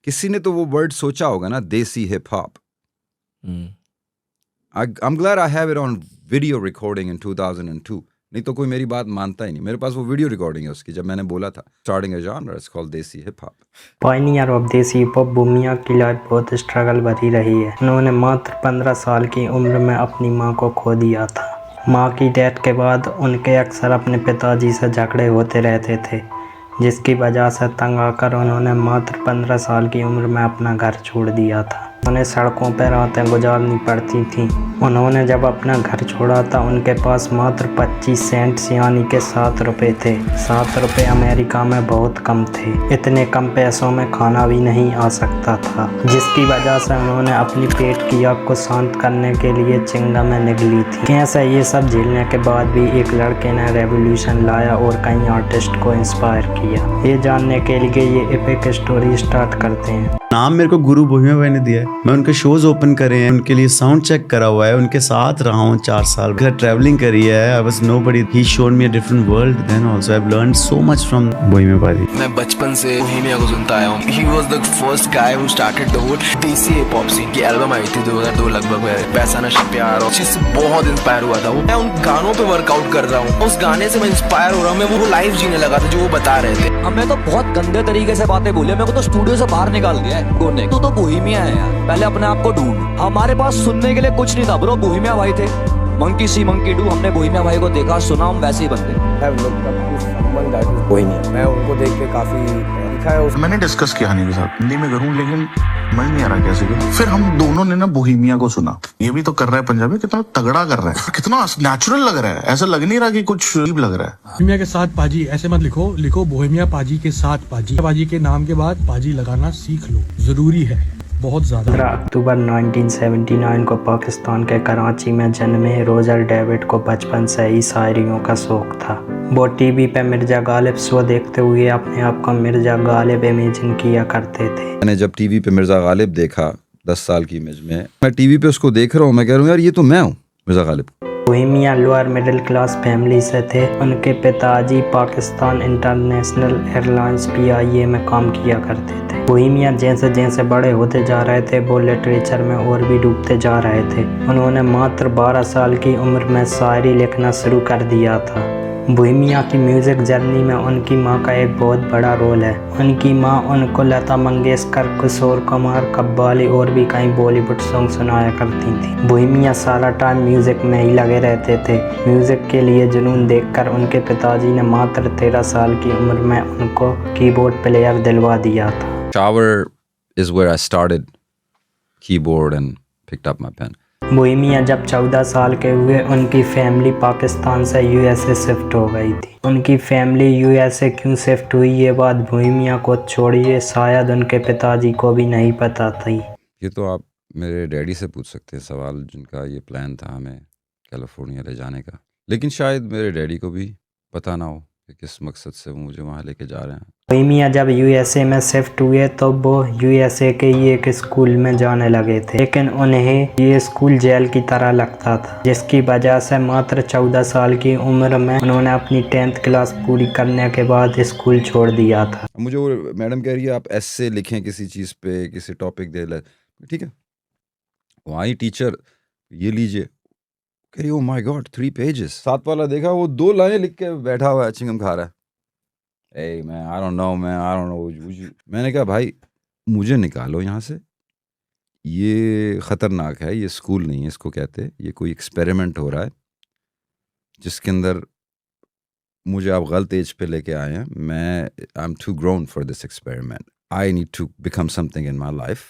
किसी ने तो वो वर्ड सोचा होगा ना, देसी hip hop. I'm glad I have it on video recording in 2002. नहीं तो कोई मेरी बात मानता ही नहीं। मेरे पास वो वीडियो रिकॉर्डिंग है उसकी, जब मैंने बोला था starting a genre, it's called देसी हिप हॉप। पायनियर ऑफ देसी हिप हॉप भूमिया की लाइफ बहुत स्ट्रगल भरी रही है। उन्होंने मात्र 15 साल की उम्र में अपनी मां को खो दिया था। मां की डेथ के बाद उनके अक्सर अपने पिताजी से झगड़े होते रहते थे, जिसकी वजह से तंग आकर उन्होंने मात्र 15 साल की उम्र में अपना घर छोड़ दिया था। उन्हें सड़कों पर रातें गुजारनी पड़ती थीं। उन्होंने जब अपना घर छोड़ा था उनके पास मात्र 25 सेंट यानी के 7 रुपये थे। 7 रुपये अमेरिका में बहुत कम थे। इतने कम पैसों में खाना भी नहीं आ सकता था, जिसकी वजह से उन्होंने अपनी पेट की आग को शांत करने के लिए चिंगम में निगली थी। कैसे ये सब झेलने के बाद भी एक लड़के ने रेवोल्यूशन लाया और कई आर्टिस्ट को इंस्पायर किया। ये जानने के लिए ये एपिक स्टोरी स्टार्ट करते हैं। नाम मेरे को गुरु भूमिया भाई ने दिया है। मैं उनके शोज ओपन करे हैं, उनके लिए साउंड चेक करा हुआ है, उनके साथ रहा हूँ 4 साल। घर ट्रैवलिंग करी है। I was nobody, he showed me a different world then also. I have learned so much from Bohemia भाई। मैं बचपन से भूमिया को सुनता आया हूँ। He was the first guy who started the whole desi hip hop scene. की album आई थी 2002 लगभग में, पैसा नशा प्यार, और जिससे बहुत इंस्पायर हुआ था वो। मैं उन गानों पे वर्कआउट कर रहा हूँ, उस गाने से मैं इंस्पायर हो रहा हूँ। मैं वो लाइफ जीने लगा था जो वो बता रहे थे। हमें तो बहुत गंदे तरीके से बातें बोले, मेरे को तो स्टूडियो से बाहर निकाल दिया है गोने। तो बोहेमिया है यार, पहले अपने आप को ढूंढ। हमारे पास सुनने के लिए कुछ नहीं था ब्रो, बोहेमिया भाई थे। मंकी सी मंकी डू, हमने बोहेमिया भाई को देखा सुना, हम वैसे ही बनते। मैं उनको देख के काफी सीखा है। मैंने डिस्कस किया हनी के साथ, हिंदी में करूं लेकिन समझ नहीं आ रहा कैसे करूं। फिर हम दोनों ने ना बोहेमिया को सुना। ये भी तो कर रहा है पंजाबी, कितना तगड़ा कर रहा है, कितना नेचुरल लग रहा है। ऐसा लग नहीं रहा कि कुछ अजीब लग रहा है। बोहेमिया के साथ पाजी ऐसे मत लिखो, लिखो बोहेमिया पाजी के साथ पाजी। पाजी के नाम के बाद पाजी लगाना सीख लो, जरूरी है बहुत ज्यादा। 15 अक्टूबर 1979 को पाकिस्तान के कराची में जन्मे रोजर डेविड को बचपन से ही शायरियों का शौक था। वो टीवी पे मिर्जा गालिब शो देखते हुए अपने आप को मिर्जा गालिब इमेजिन किया करते थे। मैंने जब टीवी पे मिर्जा गालिब देखा 10 साल की इमेज में, मैं टीवी पे उसको देख रहा हूँ, मैं कह रहा हूँ यार ये तो मैं हूँ, Mirza Ghalib. Bohemia lower middle class family से थे। उनके पिताजी पाकिस्तान इंटरनेशनल एयरलाइंस PIA में काम किया करते थे। बोहेमिया जैसे जैसे बड़े होते जा रहे थे वो लिटरेचर में और भी डूबते जा रहे थे। उन्होंने मात्र 12 साल की उम्र में शायरी लिखना शुरू कर दिया था। बोहेमिया की म्यूज़िक जर्नी में उनकी मां का एक बहुत बड़ा रोल है। उनकी मां उनको लता मंगेशकर, किशोर कुमार, कव्वाली और भी कई बॉलीवुड सॉन्ग सुनाया करती थी। बोहेमिया सारा टाइम म्यूज़िक में ही लगे रहते थे। म्यूज़िक के लिए जुनून देखकर उनके पिताजी ने मात्र 13 साल की उम्र में उनको कीबोर्ड प्लेयर दिलवा दिया था। Shower is where I started keyboard and picked up my pen. Bohemia जब 14 साल के हुए उनकी फैमिली पाकिस्तान से USA शिफ्ट हो गई थी। उनकी फैमिली USA क्यों शिफ्ट हुई ये बात बोहेमिया को छोड़िए शायद उनके पिताजी को भी नहीं पता थी। ये तो आप मेरे डैडी से पूछ सकते हैं सवाल, जिनका ये प्लान था हमें कैलिफोर्निया ले जाने का। लेकिन शायद मेरे डैडी को भी पता ना हो कि किस मकसद से वो मुझे वहाँ लेके जा रहे हैं। बोहेमिया जब USA में शिफ्ट हुए तो वो USA के ही एक स्कूल में जाने लगे थे, लेकिन उन्हें ये स्कूल जेल की तरह लगता था, जिसकी वजह से मात्र 14 साल की उम्र में उन्होंने अपनी 10th क्लास पूरी करने के बाद स्कूल छोड़ दिया था। मुझे वो मैडम कह रही है आप एस्से लिखें किसी चीज़ पे, किसी टॉपिक दे ले, ठीक है। वहाँ टीचर ये लीजिए, कह रही ओ माय गॉड 3 पेजेस। 7 वाला देखा, वो 2 लाइनें लिख के बैठा हुआ है, चिंगम खा रहा है। Hey man, I don't know. मैंने कहा भाई मुझे निकालो यहाँ से, ये ख़तरनाक है, ये स्कूल नहीं है इसको कहते, ये कोई एक्सपेरिमेंट हो रहा है जिसके अंदर मुझे आप गलत एज पे लेके आए हैं। मैं I am too grown for this experiment, I need to become something in my life.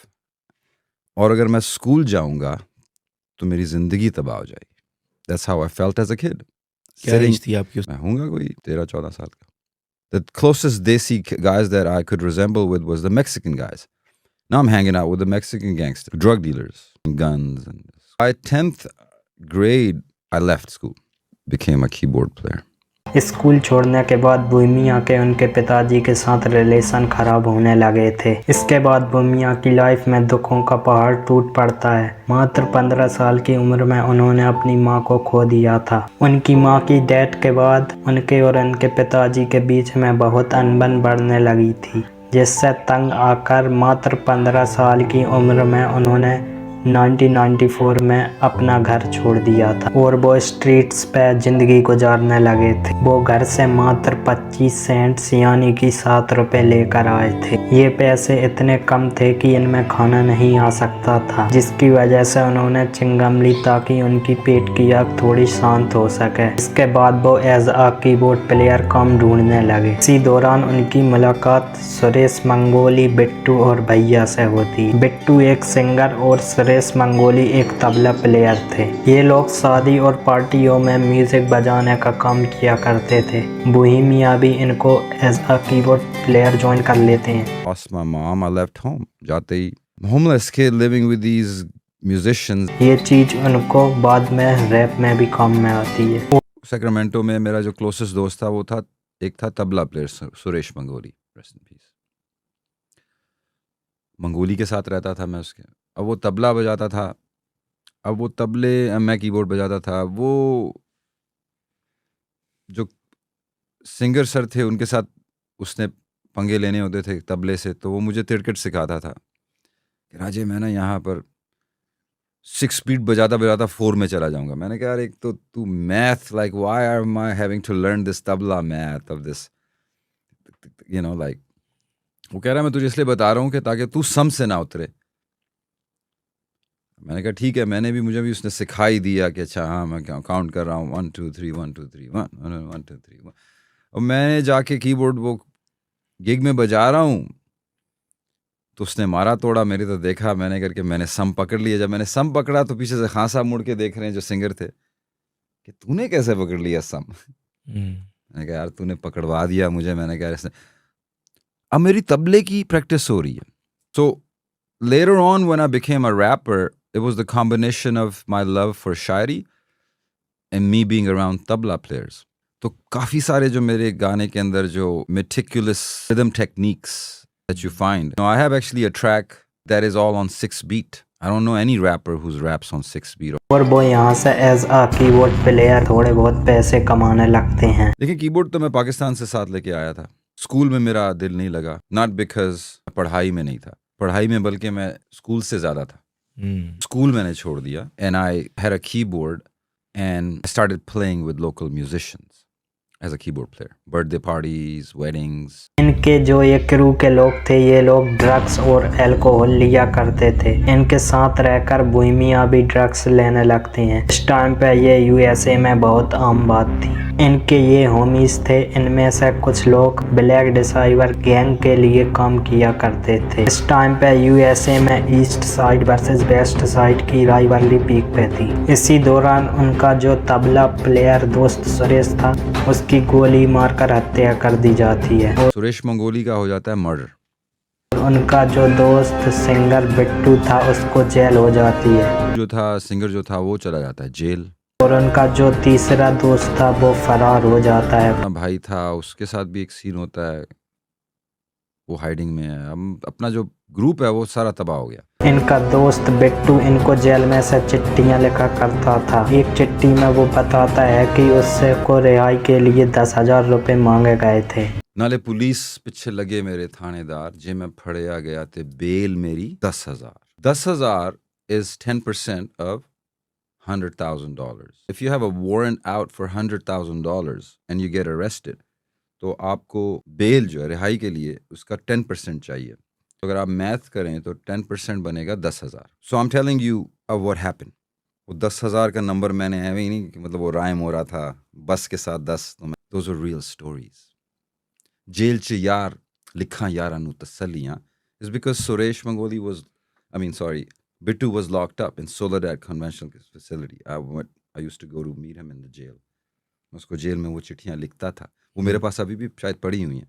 और अगर मैं स्कूल जाऊँगा तो मेरी ज़िंदगी तबाह हो जाएगी। That's how I felt as a kid. क्या एज थी आपकी? मैं होऊंगा कोई 13-14 साल का। The closest Desi guys that I could resemble with was the Mexican guys. Now I'm hanging out with the Mexican gangsters, drug dealers, guns. And by 10th grade, I left school, became a keyboard player. School छोड़ने के बाद Bohemia के उनके पिताजी के साथ relation खराब होने लगे थे। इसके बाद बोहेमिया की लाइफ में दुखों का पहाड़ टूट पड़ता है। मात्र 15 साल की उम्र में उन्होंने अपनी मां को खो दिया था। उनकी मां की डेथ के बाद उनके और उनके पिताजी के बीच में बहुत अनबन बढ़ने लगी थी। जिससे तंग आकर मात्र 15 साल की उम्र में उन्होंने 1994 में अपना घर छोड़ दिया था और वो स्ट्रीट्स पे जिंदगी गुजारने लगे थे। वो घर से मात्र 25 सेंट्स यानी कि 7 रुपए लेकर आए थे। ये पैसे इतने कम थे कि इनमें खाना नहीं आ सकता था, जिसकी वजह से उन्होंने चिंगम ली ताकि उनकी पेट की आग थोड़ी शांत हो सके। इसके बाद वो एज अ कीबोर्ड प्लेयर काम ढूंढने लगे। इसी दौरान उनकी मुलाकात सुरेश मंगोली, बिट्टू और भैया से होती। बिट्टू एक सिंगर और सुरेश मंगोली एक तबला प्लेयर थे। ये लोग शादी और पार्टियों में म्यूजिक बजाने का काम किया करते थे। बोहेमिया भी इनको as a keyboard player join कर लेते हैं। Lost my mom, I left home. जाते ही homeless kid living with these musicians. ये चीज उनको बाद में रैप में भी काम में आती है। सैक्रामेंटो में मेरा जो क्लोजेस्ट दोस्त था वो था एक था tabla player Suresh Mangoli, rest in peace. Mangoli के साथ रहता था मैं उसके। अब वो तबला बजाता था, अब वो तबले मैं कीबोर्ड बजाता था। वो जो सिंगर सर थे उनके साथ उसने पंगे लेने होते थे तबले से, तो वो मुझे तिरकट सिखाता था कि राजे मैं ना यहाँ पर 6 स्पीड बजाता बजाता 4 में चला जाऊंगा। मैंने कहा यार एक तो तू math like why are I having to learn this tabla math of this you know like. वो कह रहा है मैं तुझे इसलिए बता रहा हूँ कि ताकि तू सम से ना उतरे। मैंने कहा ठीक है। मुझे भी उसने सिखाई दिया कि अच्छा हाँ मैं काउंट कर रहा हूँ 1 2 3 1 2 3 1 1 2 3 1। और मैं जाके कीबोर्ड वो गिग में बजा रहा हूँ तो उसने मारा तोड़ा मेरी तो देखा मैंने करके मैंने सम पकड़ लिया। जब मैंने सम पकड़ा तो पीछे से खां साहब मुड़ के देख रहे हैं जो सिंगर थे कि तूने कैसे पकड़ लिया सम। मैंने कहा यार तूने पकड़वा दिया मुझे। मैंने कहा इसने अब मेरी तबले की प्रैक्टिस हो रही है। सो later on when I became a rapper, it was the combination of my love for Shayari and me being around tabla players. तो काफ़ी सारे जो मेरे गाने के अंदर जो meticulous rhythm techniques that you find. Now I have actually a track that is all on 6 beat. I don't know any rapper who's raps on 6 beat. और वो यहाँ से एज अ कीबोर्ड प्लेयर थोड़े बहुत पैसे कमाने लगते हैं। लेकिन कीबोर्ड तो मैं पाकिस्तान से साथ लेके आया था। स्कूल में मेरा दिल नहीं लगा, not because पढ़ाई में नहीं था, पढ़ाई में बल्कि मैं स्कूल से ज़्यादा था। स्कूल मैंने छोड़ दिया and I had a keyboard and I started playing with local musicians as a keyboard player. Birthday parties, weddings. इनके जो ये क्रू के लोग थे ये लोग ड्रग्स और अल्कोहल लिया करते थे। इनके साथ रहकर बोहेमिया भी ड्रग्स लेने लगते हैं। इस टाइम पे ये यूएसए में बहुत आम बात थी। इनके ये होमीज थे, इनमें से कुछ लोग ब्लैक डिसाइवर गैंग के लिए काम किया करते थे। इस टाइम पे यूएसए में east side versus west side की राइवलरी पीक पे थी। इसी दौरान उनका जो तबला प्लेयर दोस्त सुरेश था उसकी गोली मारकर हत्या कर दी जाती है। सुरेश मंगोली का हो जाता है मर्डर। उनका जो दोस्त सिंगर बिट्टू था उसको जेल हो जाती है। जो था सिंगर जो था वो चला जाता है जेल। और उनका जो तीसरा दोस्त था वो फरार हो जाता है। अपना भाई था उसके साथ भी एक सीन होता है, वो हाइडिंग में है। हम अपना जो ग्रुप है वो सारा तबाह हो गया। इनका दोस्त बिट्टू इनको जेल में से चिट्ठियां लिखा करता था। एक चिट्ठी में वो बताता है कि उससे को रिहाई के लिए 10,000 रुपए मांगे गए थे। नाले पुलिस पीछे लगे मेरे थानेदार जे मैं फड़िया गया ते बेल मेरी 10,000। 10,000 is 10% of $100,000. If you have a warrant out for $100,000 and you get arrested, तो आपको बेल जो है रिहाई के लिए उसका 10% चाहिए। तो अगर आप मैथ करें तो 10% बनेगा 10,000। So I am telling you what happened. वो 10,000 का नंबर मैंने ऐਵੇਂ ही नहीं कि मतलब वो राइम हो रहा था बस के साथ 10। तो दोज आर रियल स्टोरीज। जेल च यार लिखा यारा नू तसल्लियां is because Suresh Mangoli was, Bittu was locked up in Soledad Conventional Facility. I used to go to meet him in the jail. उसको जेल में वो चिट्ठियाँ लिखता था। वो मेरे पास अभी भी शायद पड़ी हुई हैं।